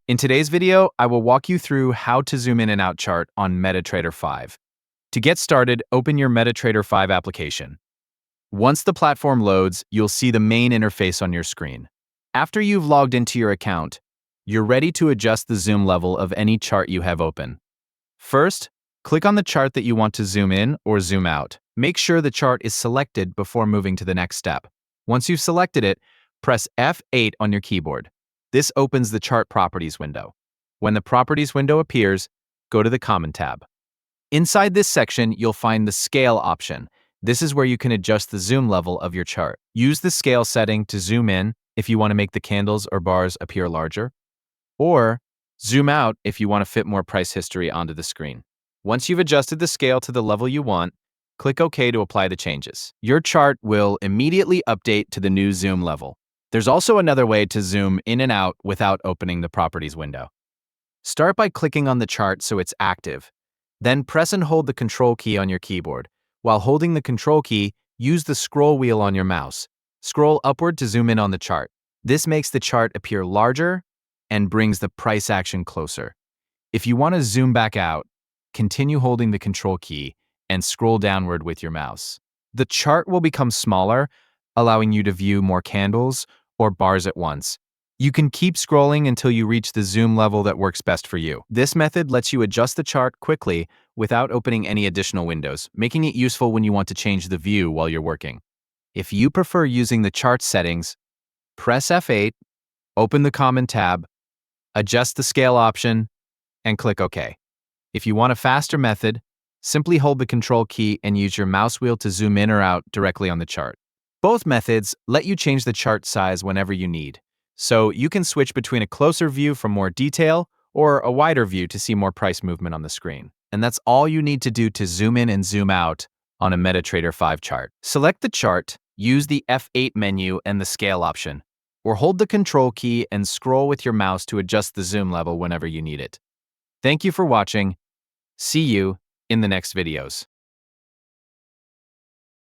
In today's video, I will walk you through how to zoom in and out chart on MetaTrader 5. To get started, open your MetaTrader 5 application. Once the platform loads, you'll see the main interface on your screen. After you've logged into your account, you're ready to adjust the zoom level of any chart you have open. First, click on the chart that you want to zoom in or zoom out. Make sure the chart is selected before moving to the next step. Once you've selected it, press F8 on your keyboard. This opens the Chart Properties window. When the Properties window appears, go to the Common tab. Inside this section, you'll find the Scale option. This is where you can adjust the zoom level of your chart. Use the scale setting to zoom in if you want to make the candles or bars appear larger, or zoom out if you want to fit more price history onto the screen. Once you've adjusted the scale to the level you want, click OK to apply the changes. Your chart will immediately update to the new zoom level. There's also another way to zoom in and out without opening the Properties window. Start by clicking on the chart so it's active. Then press and hold the Ctrl key on your keyboard. While holding the Ctrl key, use the scroll wheel on your mouse. Scroll upward to zoom in on the chart. This makes the chart appear larger and brings the price action closer. If you want to zoom back out, continue holding the Ctrl key and scroll downward with your mouse. The chart will become smaller, allowing you to view more candles or bars at once. You can keep scrolling until you reach the zoom level that works best for you. This method lets you adjust the chart quickly without opening any additional windows, making it useful when you want to change the view while you're working. If you prefer using the chart settings, press F8, open the Common tab, adjust the Scale option, and click OK. If you want a faster method, simply hold the Ctrl key and use your mouse wheel to zoom in or out directly on the chart. Both methods let you change the chart size whenever you need, so you can switch between a closer view for more detail or a wider view to see more price movement on the screen. And that's all you need to do to zoom in and zoom out on a MetaTrader 5 chart. Select the chart, use the F8 menu and the Scale option, or hold the Ctrl key and scroll with your mouse to adjust the zoom level whenever you need it. Thank you for watching. See you in the next videos.